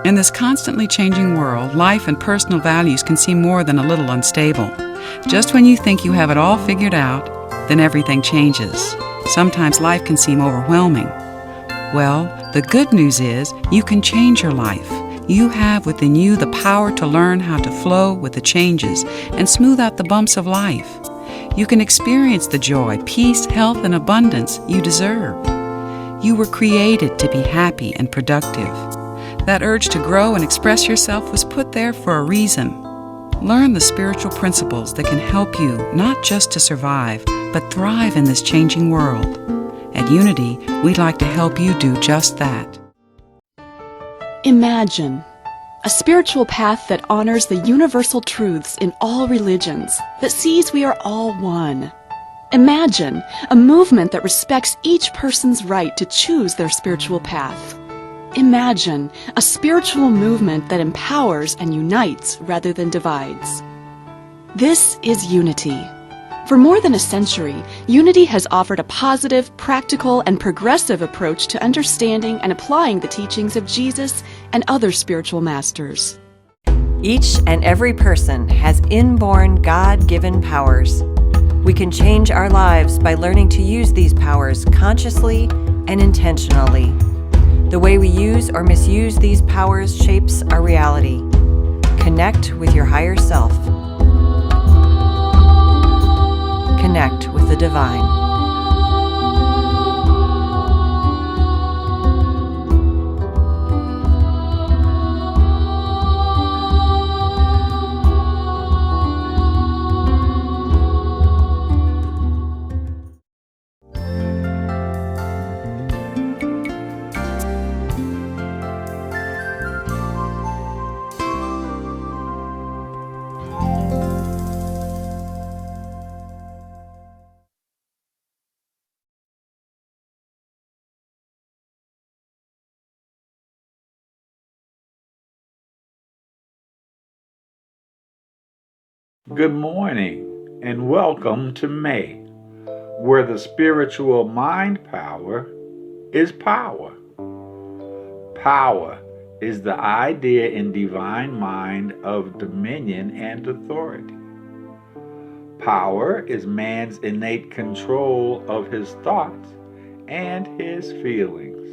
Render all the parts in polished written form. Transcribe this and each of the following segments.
In this constantly changing world, life and personal values can seem more than a little unstable. Just when you think you have it all figured out, then everything changes. Sometimes life can seem overwhelming. Well, the good news is you can change your life. You have within you the power to learn how to flow with the changes and smooth out the bumps of life. You can experience the joy, peace, health, and abundance you deserve. You were created to be happy and productive. That urge to grow and express yourself was put there for a reason. Learn the spiritual principles that can help you not just to survive, but thrive in this changing world. At Unity, we'd like to help you do just that. Imagine a spiritual path that honors the universal truths in all religions, that sees we are all one. Imagine a movement that respects each person's right to choose their spiritual path. Imagine a spiritual movement that empowers and unites rather than divides. This is Unity. For more than a century, Unity has offered a positive, practical, and progressive approach to understanding and applying the teachings of Jesus and other spiritual masters. Each and every person has inborn God-given powers. We can change our lives by learning to use these powers consciously and intentionally. The way we use or misuse these powers shapes our reality. Connect with your higher self. Connect with the divine. Good morning and welcome to May, where the spiritual mind power is power. Power is the idea in divine mind of dominion and authority. Power is man's innate control of his thoughts and his feelings.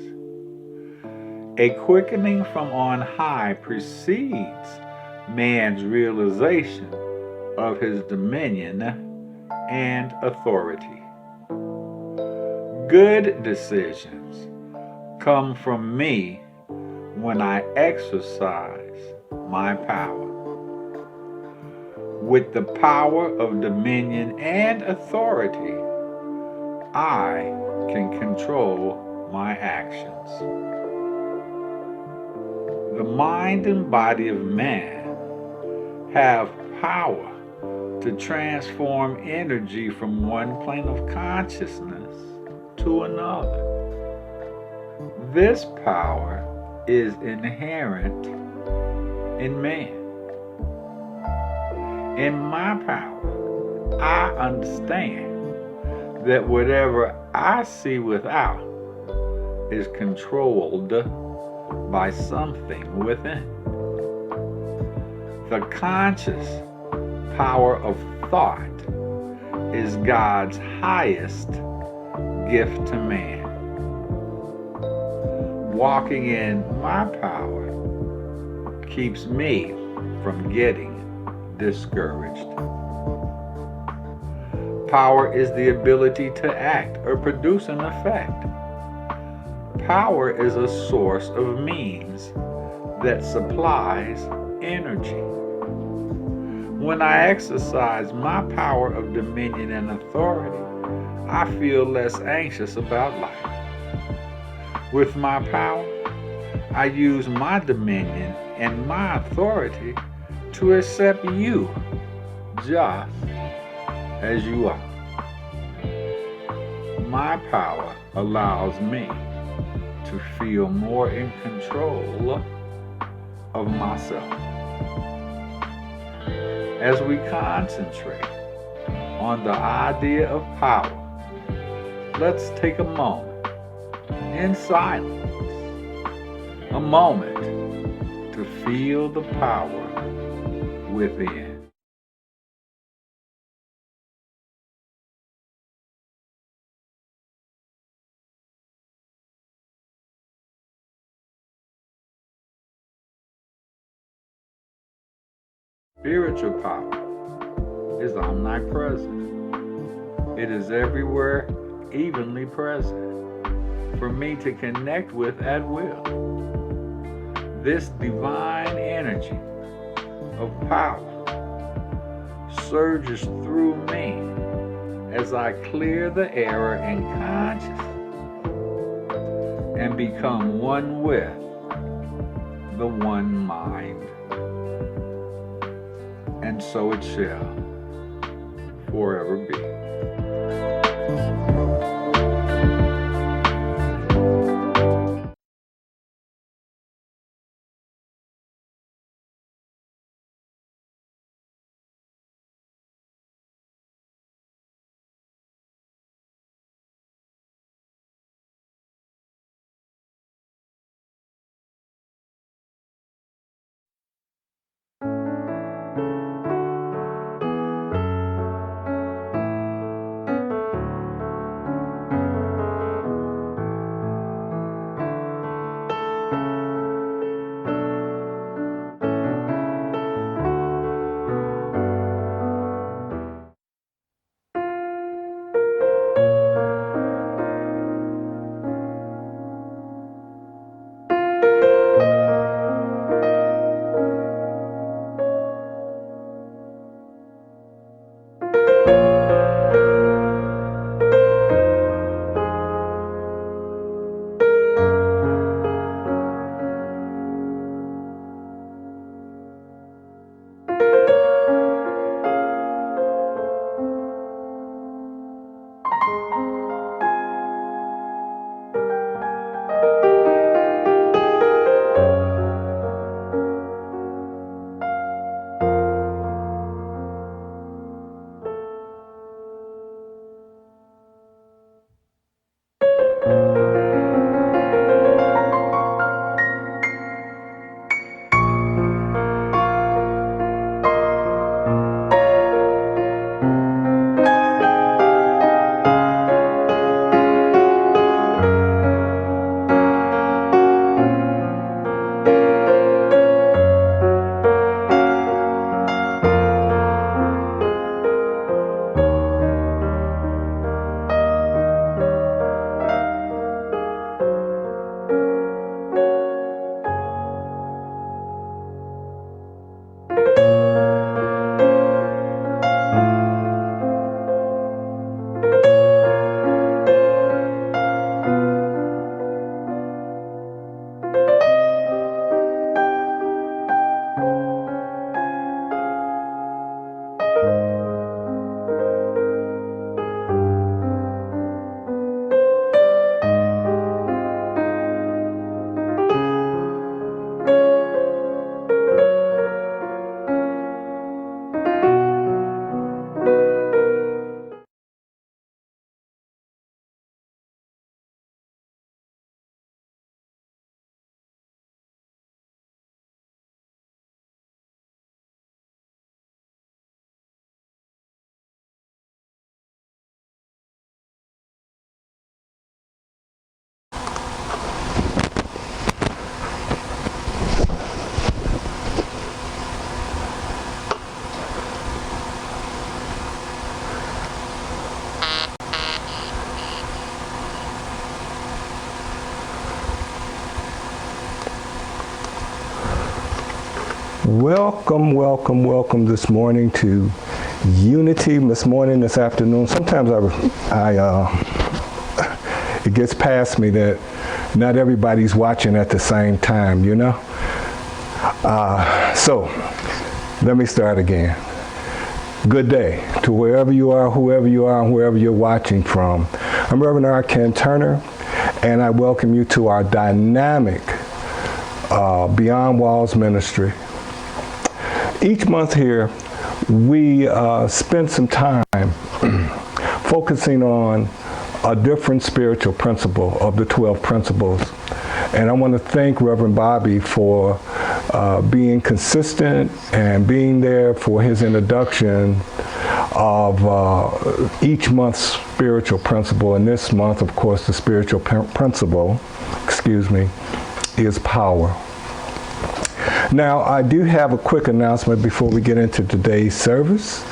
A quickening from on high precedes man's realization of his dominion and authority. Good decisions come from me when I exercise my power. With the power of dominion and authority, I can control my actions. The mind and body of man have power to transform energy from one plane of consciousness to another. This power is inherent in man. In my power, I understand that whatever I see without is controlled by something within. The conscious power of thought is God's highest gift to man. Walking in my power keeps me from getting discouraged. Power is the ability to act or produce an effect. Power is a source of means that supplies energy. When I exercise my power of dominion and authority, I feel less anxious about life. With my power, I use my dominion and my authority to accept you just as you are. My power allows me to feel more in control of myself. As we concentrate on the idea of power, let's take a moment in silence, a moment feel the power within. Spiritual power is omnipresent. It is everywhere, evenly present, for me to connect with at will. This divine energy of power surges through me as I clear the error in consciousness and become one with the one mind. And so it shall forever be. Welcome this morning to Unity, this morning, this afternoon. Sometimes it gets past me that not everybody's watching at the same time, you know? So, let me start again. Good day to wherever you are, whoever you are, and wherever you're watching from. I'm Reverend R. Ken Turner, and I welcome you to our dynamic Beyond Walls ministry. Each month here, we spend some time focusing on a different spiritual principle of the 12 principles. And I want to thank Reverend Bobby for being consistent and being there for his introduction of each month's spiritual principle. And this month, of course, the spiritual principle, is power. Now, I do have a quick announcement before we get into today's service.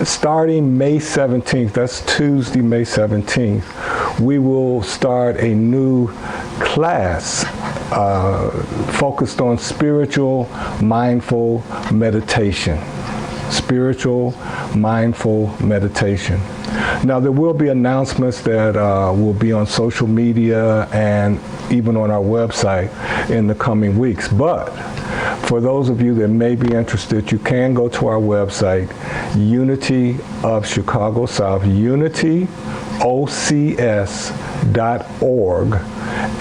Starting May 17th, that's Tuesday, May 17th, we will start a new class focused on spiritual mindful meditation. Spiritual mindful meditation. Now, there will be announcements that will be on social media and even on our website in the coming weeks. But for those of you that may be interested, you can go to our website, Unity of Chicago South, unityocs.org,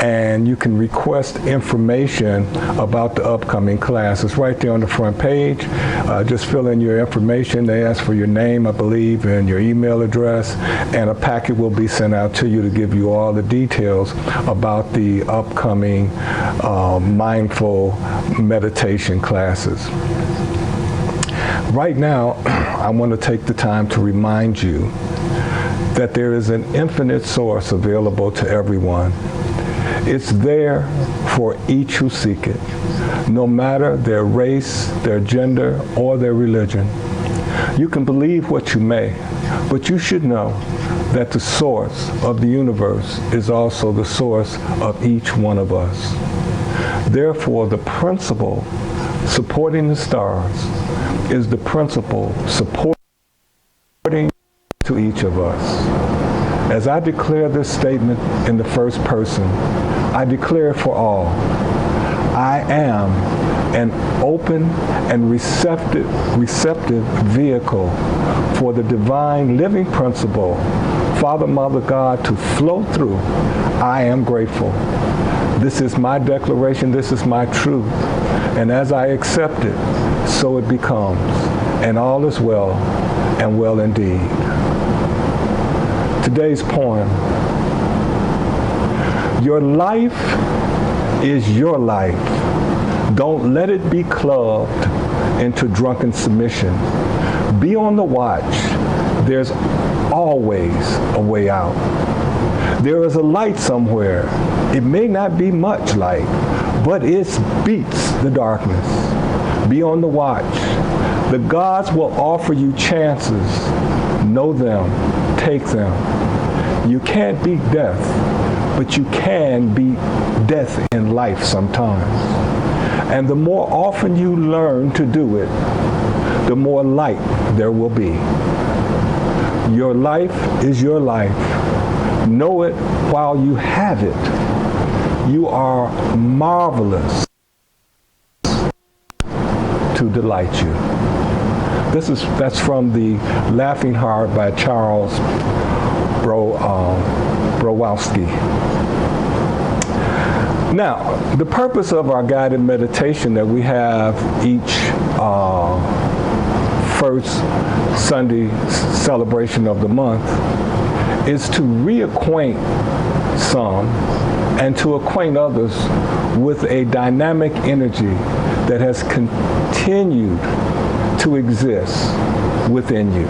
and you can request information about the upcoming class. It's right there on the front page. Just fill in your information. They ask for your name, I believe, and your email address, and a packet will be sent out to you to give you all the details about the upcoming mindful meditation classes. Right now, I want to take the time to remind you that there is an infinite source available to everyone. It's there for each who seek it, no matter their race, their gender, or their religion. You can believe what you may, but you should know that the source of the universe is also the source of each one of us. Therefore, the principle supporting the stars is the principle supporting to each of us. As I declare this statement in the first person, I declare for all. I am an open and receptive vehicle for the divine living principle, Father, Mother, God, to flow through. I am grateful. This is my declaration. This is my truth. And as I accept it, so it becomes. And all is well, and well indeed. Today's poem. Your life is your life. Don't let it be clubbed into drunken submission. Be on the watch. There's always a way out. There is a light somewhere. It may not be much light, but it beats the darkness. Be on the watch. The gods will offer you chances. Know them. Take them. You can't beat death, but you can beat death in life sometimes. And the more often you learn to do it, the more light there will be. Your life is your life. Know it while you have it. You are marvelous to delight you. That's from the Laughing Heart by Charles Bukowski. Now, the purpose of our guided meditation that we have each first Sunday celebration of the month is to reacquaint some and to acquaint others with a dynamic energy that has continued to exist within you.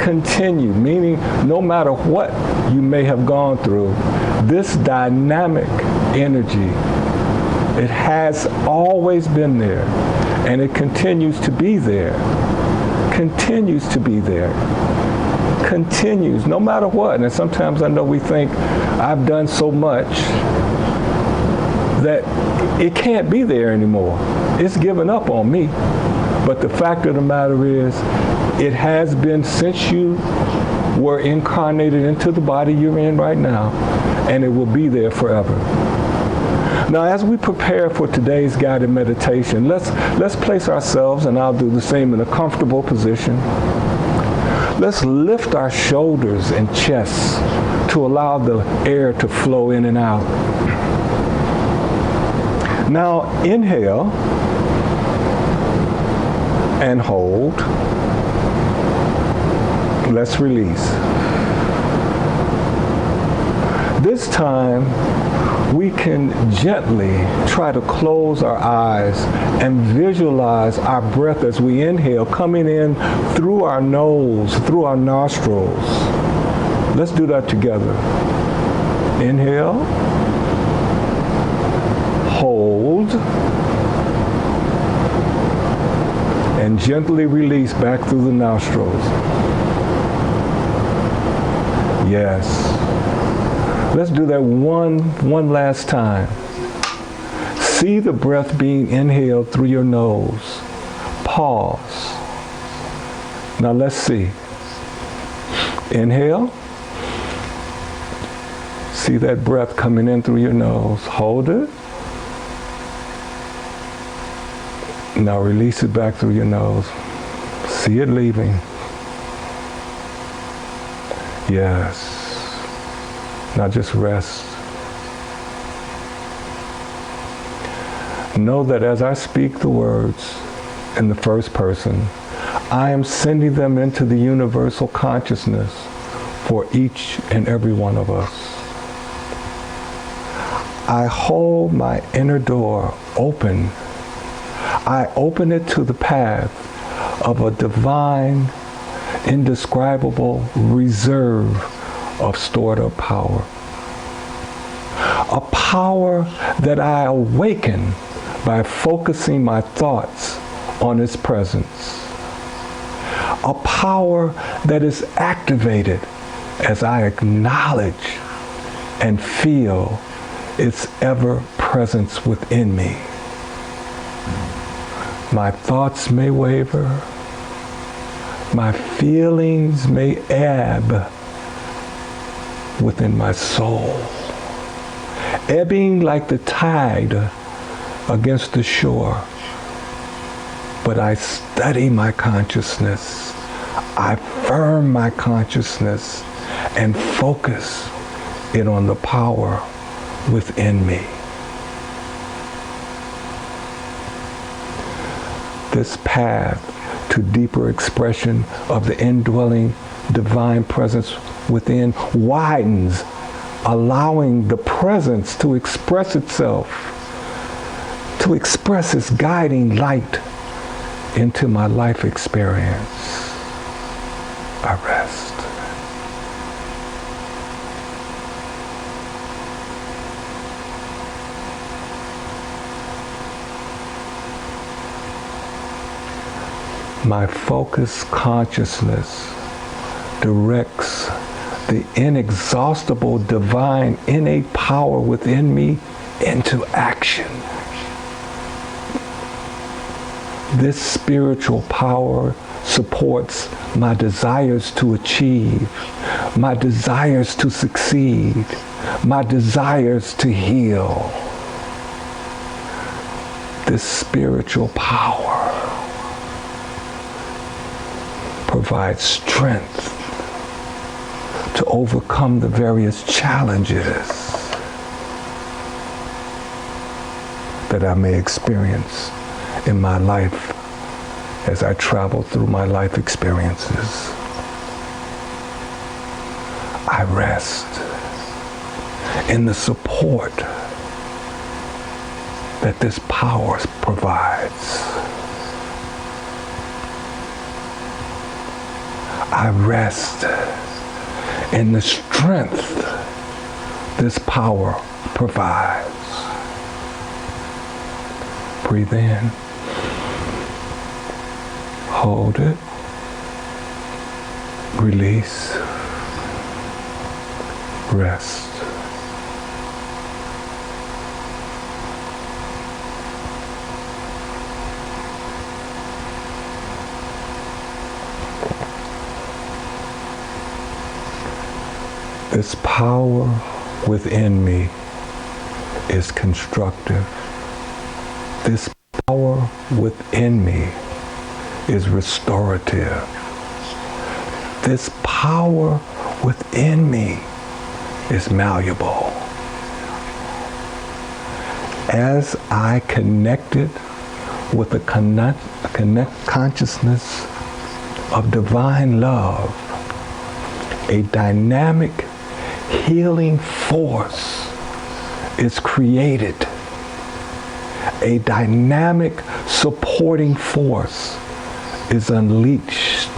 Continue, meaning no matter what you may have gone through, this dynamic energy, it has always been there, and it continues to be there. Continues to be there. Continues, no matter what. And sometimes I know we think, I've done so much that it can't be there anymore. It's given up on me. But the fact of the matter is, it has been since you were incarnated into the body you're in right now, and it will be there forever. Now, as we prepare for today's guided meditation, let's place ourselves, and I'll do the same, in a comfortable position. Let's lift our shoulders and chests to allow the air to flow in and out. Now, inhale and hold. Let's release. This time, we can gently try to close our eyes and visualize our breath as we inhale coming in through our nose, through our nostrils. Let's do that together. Inhale, hold, and gently release back through the nostrils. Yes. Let's do that one last time. See the breath being inhaled through your nose. Pause. Now let's see. Inhale. See that breath coming in through your nose. Hold it. Now release it back through your nose. See it leaving. Yes. Now just rest. Know that as I speak the words in the first person, I am sending them into the universal consciousness for each and every one of us. I hold my inner door open. I open it to the path of a divine, indescribable reserve of stored up power. A power that I awaken by focusing my thoughts on its presence. A power that is activated as I acknowledge and feel its ever presence within me. My thoughts may waver, my feelings may ebb within my soul, ebbing like the tide against the shore. But I study my consciousness, I firm my consciousness and focus it on the power within me. This path to deeper expression of the indwelling divine presence within widens, allowing the presence to express itself, to express its guiding light into my life experience. I rest. My focused consciousness directs the inexhaustible divine innate power within me into action. This spiritual power supports my desires to achieve, my desires to succeed, my desires to heal. This spiritual power provides strength to overcome the various challenges that I may experience in my life as I travel through my life experiences. I rest in the support that this power provides. I rest in the strength this power provides. Breathe in. Hold it. Release. Rest. This power within me is constructive. This power within me is restorative. This power within me is malleable. As I connected with the consciousness of divine love, a dynamic healing force is created. A dynamic supporting force is unleashed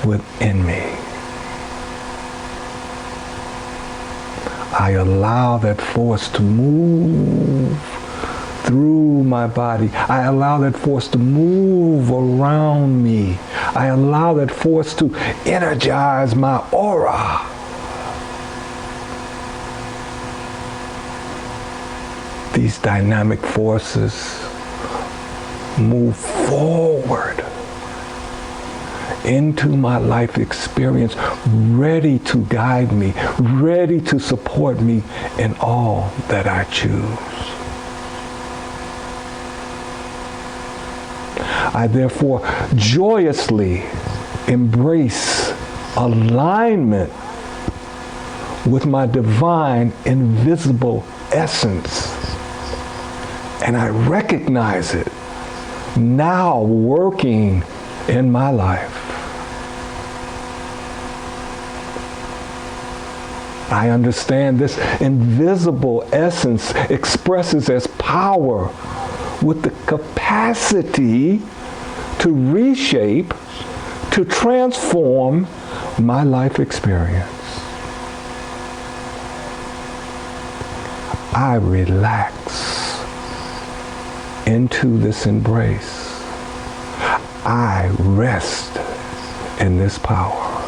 within me. I allow that force to move through my body. I allow that force to move around me. I allow that force to energize my aura. These dynamic forces move forward into my life experience, ready to guide me, ready to support me in all that I choose. I therefore joyously embrace alignment with my divine invisible essence. And I recognize it now working in my life. I understand this invisible essence expresses as power with the capacity to reshape, to transform my life experience. I relax into this embrace. I rest in this power.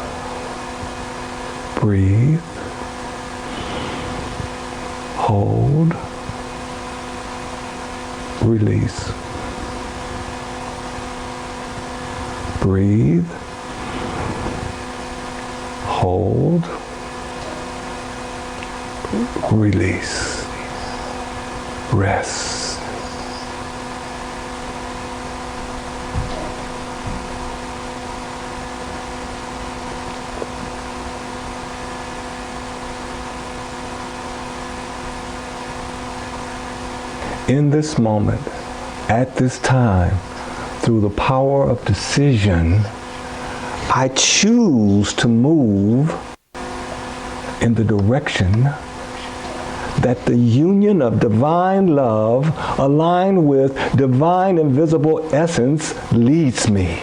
Breathe. Hold. Release. Breathe. Hold. Release. Rest. In this moment, at this time, through the power of decision, I choose to move in the direction that the union of divine love aligned with divine invisible essence leads me.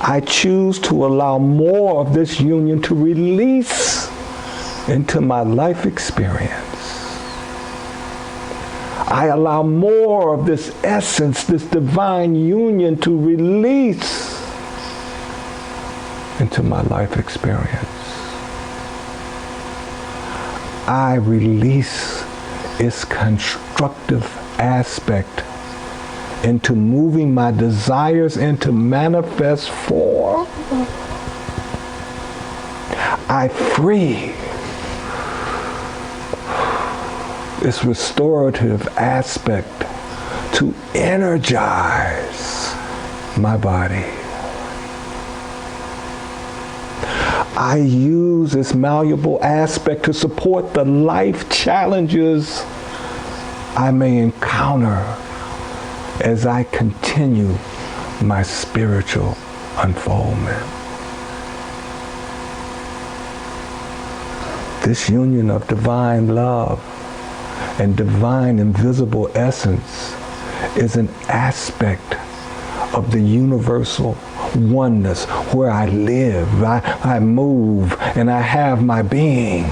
I choose to allow more of this union to release into my life experience. I allow more of this essence, this divine union to release into my life experience. I release its constructive aspect into moving my desires into manifest form. I free its restorative aspect to energize my body. I use this malleable aspect to support the life challenges I may encounter as I continue my spiritual unfoldment. This union of divine love and divine invisible essence is an aspect of the universal oneness where I live, I move, and I have my being.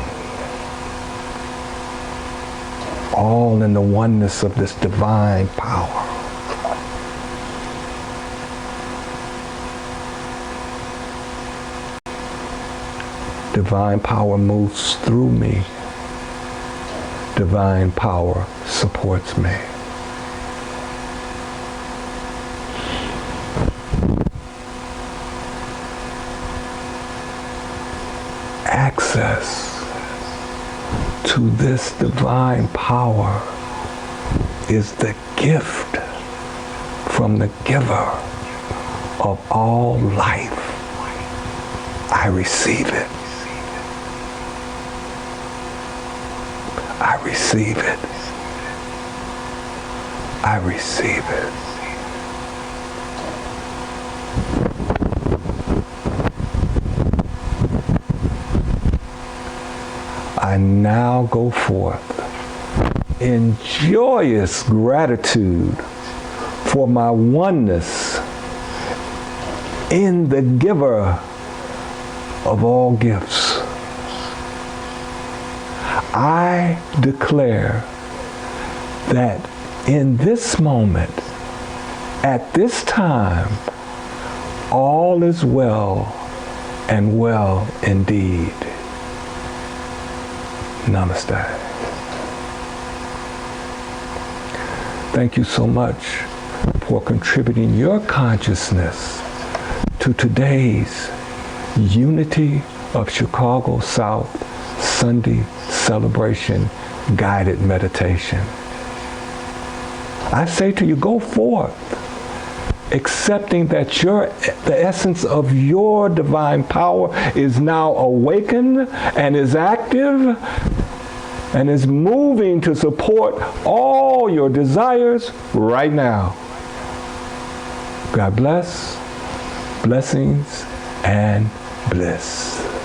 All in the oneness of this divine power. Divine power moves through me. Divine power supports me. Access to this divine power is the gift from the giver of all life. I receive it. I receive it. I receive it. I now go forth in joyous gratitude for my oneness in the giver of all gifts. I declare that in this moment, at this time, all is well and well indeed. Namaste. Thank you so much for contributing your consciousness to today's Unity of Chicago South Sunday Celebration Guided Meditation. I say to you, go forth, accepting that the essence of your divine power is now awakened and is active and is moving to support all your desires right now. God bless, blessings, and bliss.